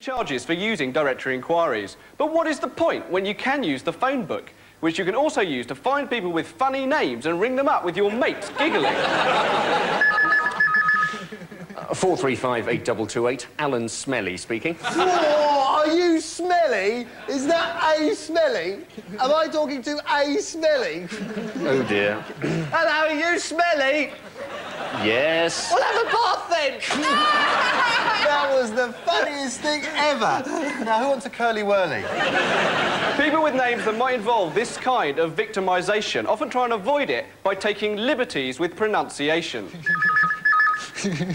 Charges for using directory inquiries. But what is the point when you can use the phone book, which you can also use to find people with funny names and ring them up with your mates giggling? 435-8228, Alan Smelly speaking. Oh, are you smelly? Is that A Smelly? Am I talking to A Smelly? Oh dear. Hello, are you smelly? Yes. We'll have a bath then. That was the funniest thing ever. Now, who wants a curly whirly? People with names that might involve this kind of victimisation often try and avoid it by taking liberties with pronunciation.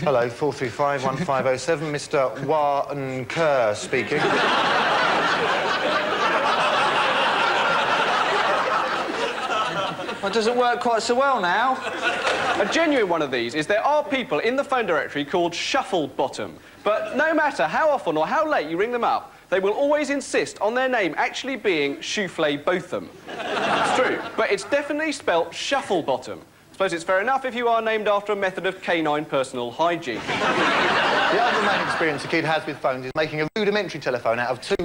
Hello, 435-1507, Mr. Warren Kerr speaking. Well, it doesn't work quite so well now. A genuine one of these is there are people in the phone directory called Shuffle Bottom, but no matter how often or how late you ring them up, they will always insist on their name actually being Shooflay Botham. It's true, but it's definitely spelt Shuffle Bottom. I suppose it's fair enough if you are named after a method of canine personal hygiene. The other main experience a kid has with phones is making a rudimentary telephone out of two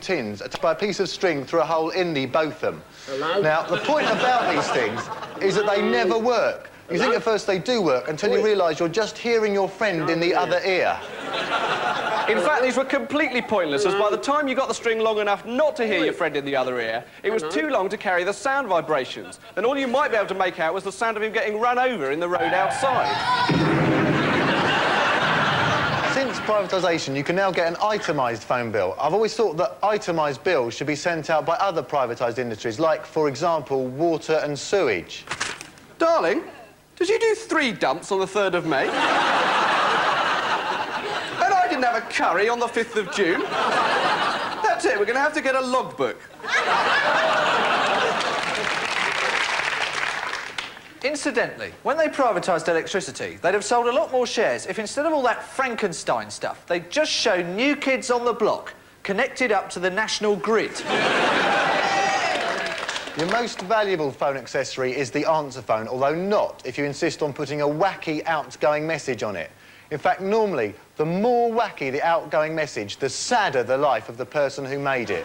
tins attached by a piece of string through a hole in the Botham. Hello? Now, the point about these things is that they never work. You think at first they do work until you realise you're just hearing your friend in the other ear. In fact, these were completely pointless, as by the time you got the string long enough not to hear your friend in the other ear, it was too long to carry the sound vibrations. And all you might be able to make out was the sound of him getting run over in the road outside. Since privatisation, you can now get an itemised phone bill. I've always thought that itemised bills should be sent out by other privatised industries, like, for example, water and sewage. Darling, did you do 3 dumps on the 3rd of May? And I didn't have a curry on the 5th of June. That's it, we're going to have to get a logbook. Incidentally, when they privatised electricity, they'd have sold a lot more shares if instead of all that Frankenstein stuff, they'd just show New Kids on the Block connected up to the national grid. Your most valuable phone accessory is the answer phone, although not if you insist on putting a wacky outgoing message on it. In fact, normally, the more wacky the outgoing message, the sadder the life of the person who made it.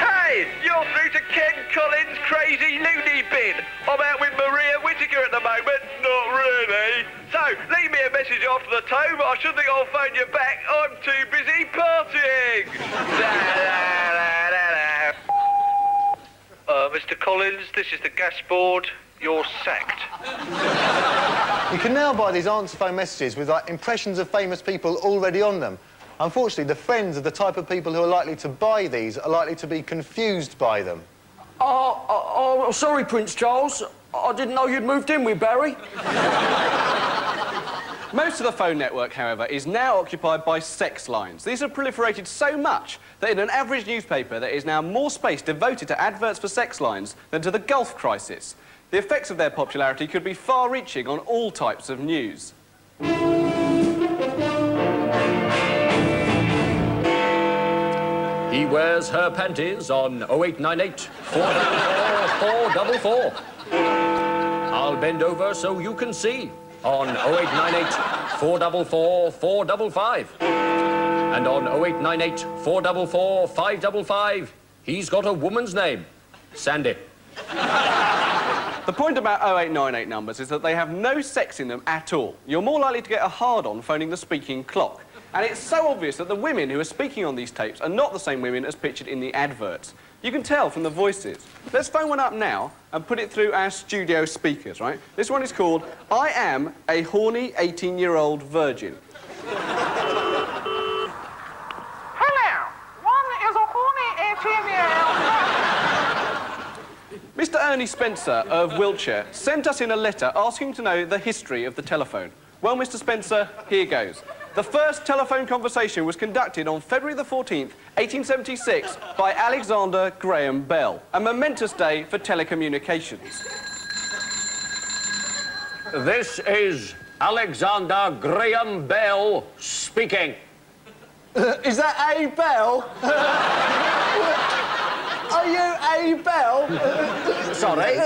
Hey, you're through to Ken Collins' crazy loony bin. I'm out with Maria Whittaker at the moment. Not really. So, leave me a message after the tone, but I shouldn't think I'll phone you back. I'm too busy partying. Mr. Collins, this is the gas board. You're sacked. You can now buy these answer phone messages with, like, impressions of famous people already on them. Unfortunately, the friends of the type of people who are likely to buy these are likely to be confused by them. Oh, sorry, Prince Charles. I didn't know you'd moved in with Barry. Most of the phone network, however, is now occupied by sex lines. These have proliferated so much that in an average newspaper there is now more space devoted to adverts for sex lines than to the Gulf crisis. The effects of their popularity could be far-reaching on all types of news. He wears her panties on 0898 444 444. I'll bend over so you can see on 0898 444 455. And on 0898 444 555, he's got a woman's name, Sandy. The point about 0898 numbers is that they have no sex in them at all. You're more likely to get a hard-on phoning the speaking clock. And it's so obvious that the women who are speaking on these tapes are not the same women as pictured in the adverts. You can tell from the voices. Let's phone one up now and put it through our studio speakers, right? This one is called I Am a Horny 18-Year-Old Virgin. Hello, one is a horny 18-year-old. Mr. Ernie Spencer of Wiltshire sent us in a letter asking to know the history of the telephone. Well, Mr. Spencer, here goes. The first telephone conversation was conducted on February the 14th, 1876, by Alexander Graham Bell, a momentous day for telecommunications. This is Alexander Graham Bell speaking. Is that A Bell? Are you A Bell? Sorry?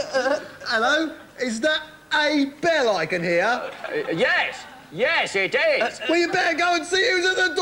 Hello? Is that A Bell I can hear? Yes. Yes, it is. Well, you better go and see who's at the door.